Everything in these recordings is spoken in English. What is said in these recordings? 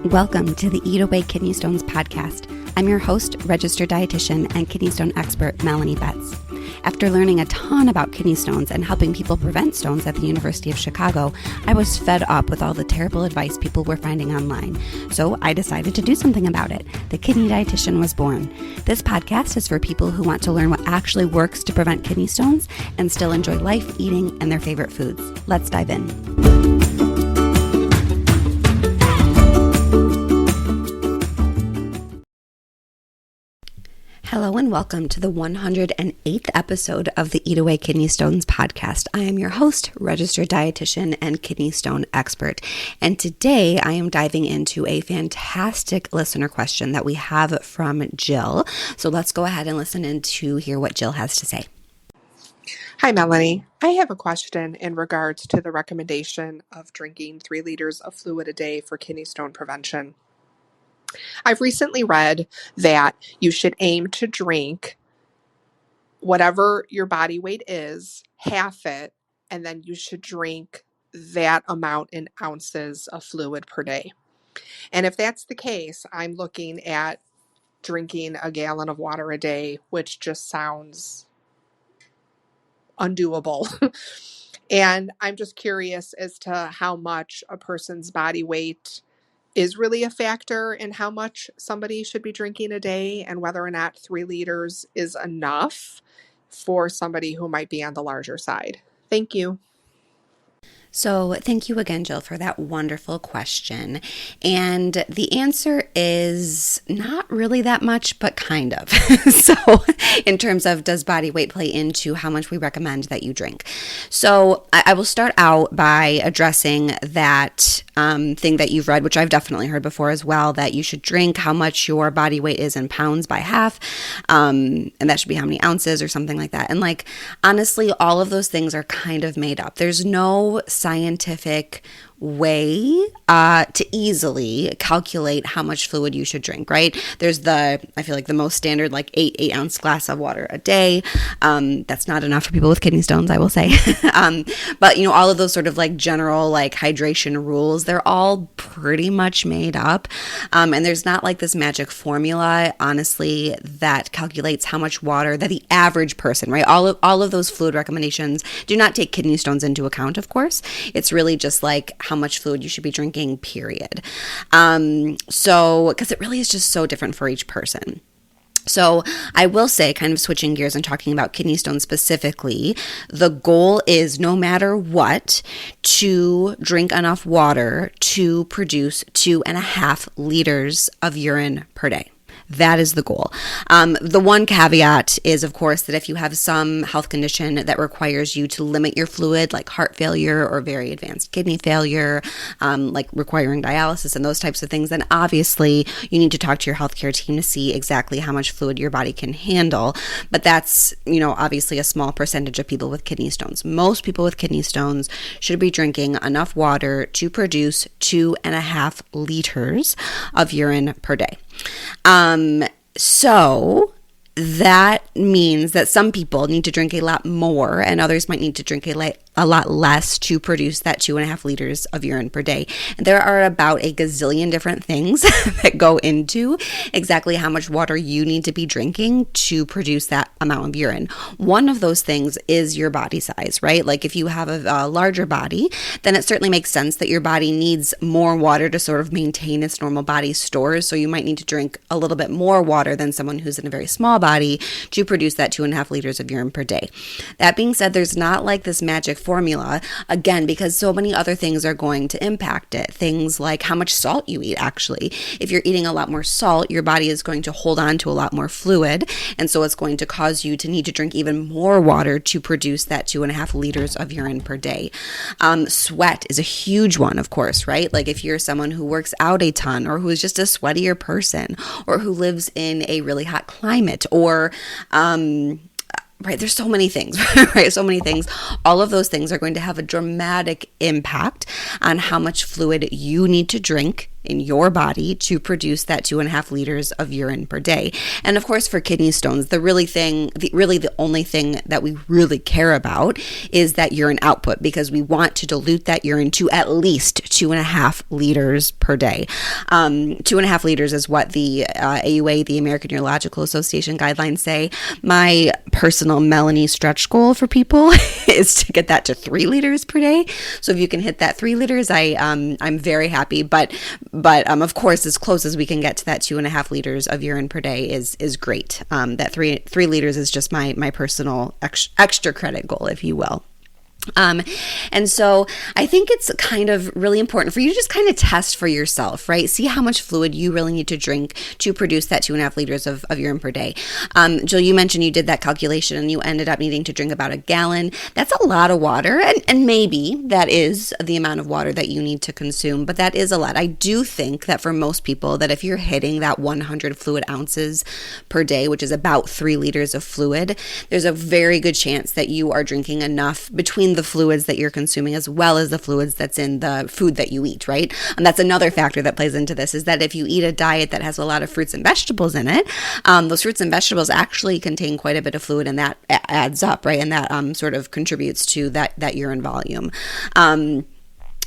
Welcome to the Eat Away Kidney Stones podcast. I'm your host, registered dietitian and kidney stone expert, Melanie. After learning a ton about kidney stones and helping people prevent stones at the University of Chicago, I was fed up with all the terrible advice people were finding online. So I decided to do something about it. The Kidney Dietitian was born. This podcast is for people who want to learn what actually works to prevent kidney stones and still enjoy life, eating, and their favorite foods. Let's dive in. Hello and welcome to the 108th episode of the Eat Away Kidney Stones podcast. I am your host, registered dietitian and kidney stone expert. And today I am diving into a fantastic listener question that we have from Jill. So let's go ahead and listen in to hear what Jill has to say. Hi, Melanie. I have a question in regards to the recommendation of drinking 3 liters of fluid a day for kidney stone prevention. I've recently read that you should aim to drink whatever your body weight is, half it, and then you should drink that amount in ounces of fluid per day. And if that's the case, I'm looking at drinking a gallon of water a day, which just sounds undoable. And I'm just curious as to how much a person's body weight is really a factor in how much somebody should be drinking a day and whether or not 3 liters is enough for somebody who might be on the larger side. Thank you. So thank you again, Jill, for that wonderful question. And the answer is not really that much, but kind of. So in terms of does body weight play into how much we recommend that you drink? So I will start out by addressing that thing that you've read, which I've definitely heard before as well, that you should drink how much your body weight is in pounds by half. And that should be how many ounces or something like that. And like, honestly, all of those things are kind of made up. There's no scientific way to easily calculate how much fluid you should drink, right? There's I feel like the most standard, like 8-ounce glass of water a day. That's not enough for people with kidney stones, I will say. But all of those sort of like general like hydration rules, they're all pretty much made up. And there's not like this magic formula, honestly, that calculates how much water that the average person, right? All of those fluid recommendations do not take kidney stones into account, of course. It's really just like how much fluid you should be drinking, period. So, because it really is just so different for each person. So I will say, kind of switching gears and talking about kidney stones specifically, the goal is no matter what, to drink enough water to produce 2.5 liters of urine per day. That is the goal. The one caveat is, of course, that if you have some health condition that requires you to limit your fluid, like heart failure or very advanced kidney failure, like requiring dialysis and those types of things, then obviously you need to talk to your healthcare team to see exactly how much fluid your body can handle. But that's, obviously a small percentage of people with kidney stones. Most people with kidney stones should be drinking enough water to produce 2.5 liters of urine per day. So that means that some people need to drink a lot more and others might need to drink a lot less to produce that 2.5 liters of urine per day. And there are about a gazillion different things that go into exactly how much water you need to be drinking to produce that amount of urine. One of those things is your body size, right? Like if you have a larger body, then it certainly makes sense that your body needs more water to sort of maintain its normal body stores. So you might need to drink a little bit more water than someone who's in a very small body to produce that 2.5 liters of urine per day. That being said, there's not like this magic formula, again, because so many other things are going to impact it. Things like how much salt you eat, actually. If you're eating a lot more salt, your body is going to hold on to a lot more fluid, and so it's going to cause you to need to drink even more water to produce that 2.5 liters of urine per day. Sweat is a huge one, of course, right? Like if you're someone who works out a ton or who is just a sweatier person or who lives in a really hot climate or right, there's so many things, right? So many things. All of those things are going to have a dramatic impact on how much fluid you need to drink in your body to produce that 2.5 liters of urine per day. And of course, for kidney stones, the only thing that we really care about is that urine output, because we want to dilute that urine to at least 2.5 liters per day. 2.5 liters is what the AUA, the American Urological Association guidelines say. My personal Melanie stretch goal for people is to get that to 3 liters per day. So if you can hit that 3 liters, I'm very happy. But of course, as close as we can get to that 2.5 liters of urine per day is great. That 3 liters is just my personal extra credit goal, if you will. And so I think it's kind of really important for you to just kind of test for yourself, right? See how much fluid you really need to drink to produce that 2.5 liters of urine per day. Jill, you mentioned you did that calculation and you ended up needing to drink about 1 gallon. That's a lot of water. And maybe that is the amount of water that you need to consume, but that is a lot. I do think that for most people, that if you're hitting that 100 fluid ounces per day, which is about 3 liters of fluid, there's a very good chance that you are drinking enough between the fluids that you're consuming as well as the fluids that's in the food that you eat, right? And that's another factor that plays into this, is that if you eat a diet that has a lot of fruits and vegetables in it, those fruits and vegetables actually contain quite a bit of fluid, and that adds up, right? And that sort of contributes to that urine volume.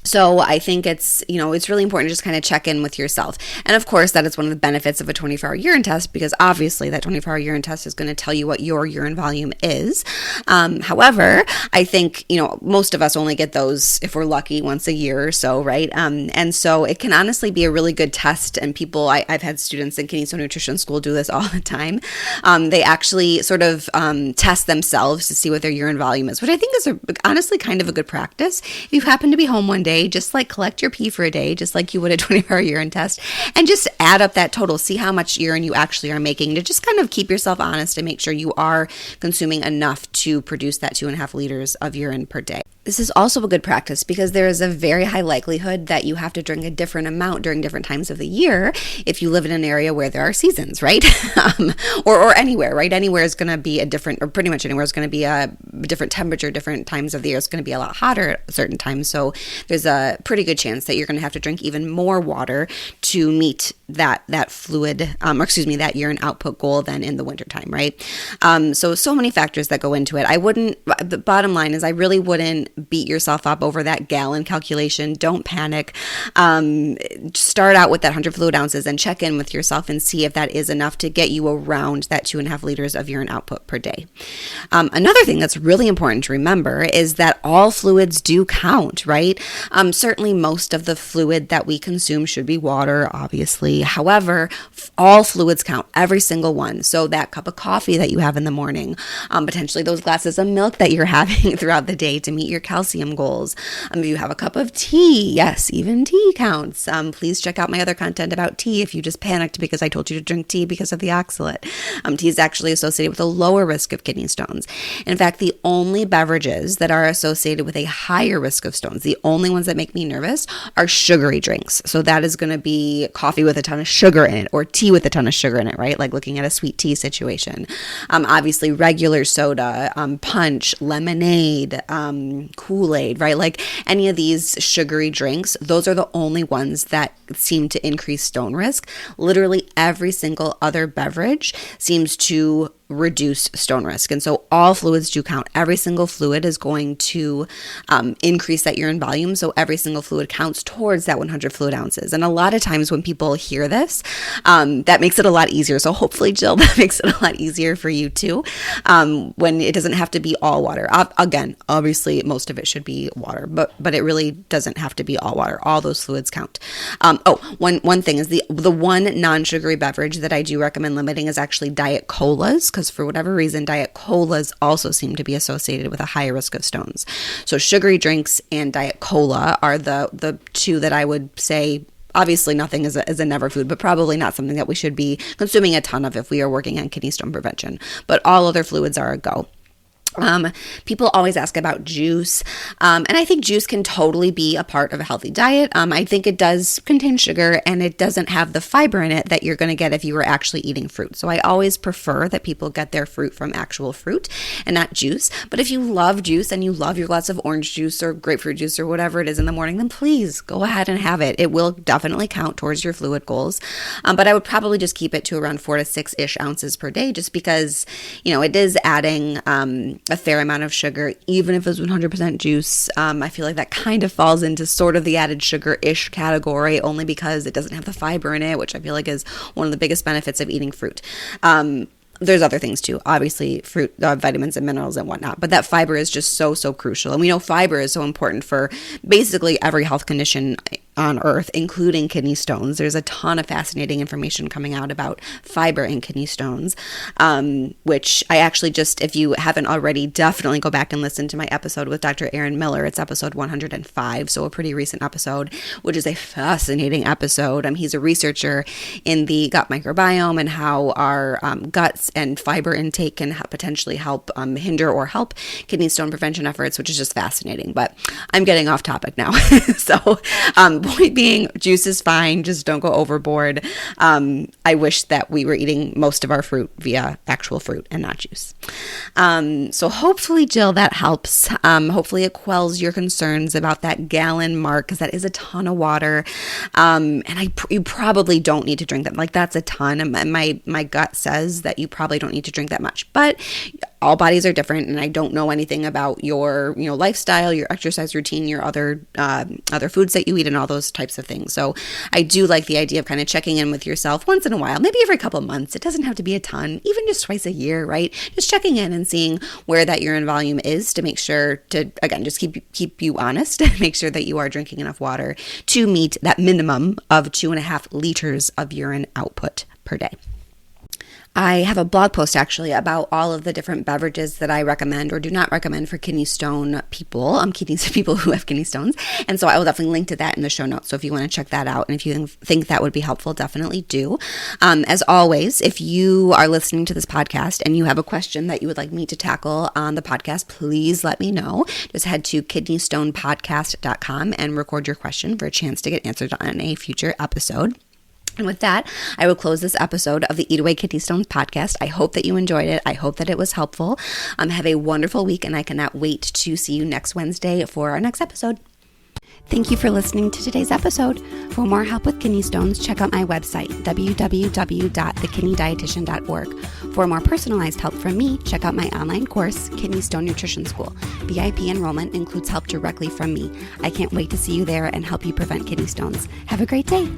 So I think it's really important to just kind of check in with yourself. And of course, that is one of the benefits of a 24-hour urine test, because obviously that 24-hour urine test is going to tell you what your urine volume is. However, I think, most of us only get those, if we're lucky, once a year or so, right? And so it can honestly be a really good test. And people, I've had students in Kidney Stone Nutrition School do this all the time. They actually sort of test themselves to see what their urine volume is, which I think is honestly kind of a good practice. If you happen to be home one day, just like collect your pee for a day, just like you would a 24-hour urine test, and just add up that total, see how much urine you actually are making, to just kind of keep yourself honest and make sure you are consuming enough to produce that 2.5 liters of urine per day. This is also a good practice because there is a very high likelihood that you have to drink a different amount during different times of the year if you live in an area where there are seasons, right? Or anywhere, right? Anywhere is going to be a different, or pretty much anywhere is going to be a different temperature, different times of the year. It's going to be a lot hotter at certain times. So there's a pretty good chance that you're going to have to drink even more water to meet that fluid, that urine output goal than in the wintertime, right? So many factors that go into it. The bottom line is I really wouldn't beat yourself up over that gallon calculation. Don't panic. Start out with that 100 fluid ounces and check in with yourself and see if that is enough to get you around that 2.5 liters of urine output per day. Another thing that's really important to remember is that all fluids do count, right? Certainly most of the fluid that we consume should be water, obviously. However, all fluids count, every single one. So that cup of coffee that you have in the morning, potentially those glasses of milk that you're having throughout the day to meet your calcium goals. If you have a cup of tea, yes, even tea counts. Please check out my other content about tea if you just panicked because I told you to drink tea because of the oxalate. Tea is actually associated with a lower risk of kidney stones. In fact, the only beverages that are associated with a higher risk of stones, the only ones that make me nervous, are sugary drinks. So that is going to be coffee with a ton of sugar in it, or tea with a ton of sugar in it, right? Like looking at a sweet tea situation. Obviously, regular soda, punch, lemonade, Kool-Aid, right? Like any of these sugary drinks, those are the only ones that seem to increase stone risk. Literally every single other beverage seems to reduce stone risk. And so all fluids do count. Every single fluid is going to increase that urine volume. So every single fluid counts towards that 100 fluid ounces. And a lot of times when people hear this, that makes it a lot easier. So hopefully, Jill, that makes it a lot easier for you too, when it doesn't have to be all water. Again, obviously most of it should be water, but it really doesn't have to be all water. All those fluids count. One thing is the one non-sugary beverage that I do recommend limiting is actually Diet Colas, because for whatever reason, Diet Colas also seem to be associated with a higher risk of stones. So sugary drinks and Diet Cola are the two that I would say. Obviously, nothing is a never food, but probably not something that we should be consuming a ton of if we are working on kidney stone prevention. But all other fluids are a go. People always ask about juice, and I think juice can totally be a part of a healthy diet. I think it does contain sugar, and it doesn't have the fiber in it that you're going to get if you were actually eating fruit. So I always prefer that people get their fruit from actual fruit and not juice. But if you love juice and you love your glass of orange juice or grapefruit juice or whatever it is in the morning, then please go ahead and have it. It will definitely count towards your fluid goals. But I would probably just keep it to around 4 to 6-ish ounces per day, just because, it is adding a fair amount of sugar, even if it's 100% juice. I feel like that kind of falls into sort of the added sugar-ish category, only because it doesn't have the fiber in it, which I feel like is one of the biggest benefits of eating fruit. There's other things too, obviously fruit, vitamins and minerals and whatnot, but that fiber is just so crucial. And we know fiber is so important for basically every health condition on earth, including kidney stones. There's a ton of fascinating information coming out about fiber and kidney stones, which I actually just, if you haven't already, definitely go back and listen to my episode with Dr. Aaron Miller. It's episode 105, so a pretty recent episode, which is a fascinating episode. He's a researcher in the gut microbiome and how our guts and fiber intake can potentially help hinder or help kidney stone prevention efforts, which is just fascinating. But I'm getting off topic now. So point being, juice is fine, just don't go overboard. I wish that we were eating most of our fruit via actual fruit and not juice. So hopefully, Jill, that helps. Hopefully it quells your concerns about that gallon mark, because that is a ton of water. And you probably don't need to drink that. Like, that's a ton. And my gut says that you probably don't need to drink that much, but all bodies are different, and I don't know anything about your lifestyle, your exercise routine, your other foods that you eat, and all those types of things. So I do like the idea of kind of checking in with yourself once in a while, maybe every couple of months. It doesn't have to be a ton, even just twice a year, right? Just checking in and seeing where that urine volume is to make sure to, again, just keep you honest and make sure that you are drinking enough water to meet that minimum of 2.5 liters of urine output per day. I have a blog post actually about all of the different beverages that I recommend or do not recommend for kidney stone people, people who have kidney stones. And so I will definitely link to that in the show notes. So if you want to check that out and if you think that would be helpful, definitely do. As always, if you are listening to this podcast and you have a question that you would like me to tackle on the podcast, please let me know. Just head to kidneystonepodcast.com and record your question for a chance to get answered on a future episode. And with that, I will close this episode of the Eat Away Kidney Stones podcast. I hope that you enjoyed it. I hope that it was helpful. Have a wonderful week, and I cannot wait to see you next Wednesday for our next episode. Thank you for listening to today's episode. For more help with kidney stones, check out my website, www.thekidneydietitian.org. For more personalized help from me, check out my online course, Kidney Stone Nutrition School. VIP enrollment includes help directly from me. I can't wait to see you there and help you prevent kidney stones. Have a great day.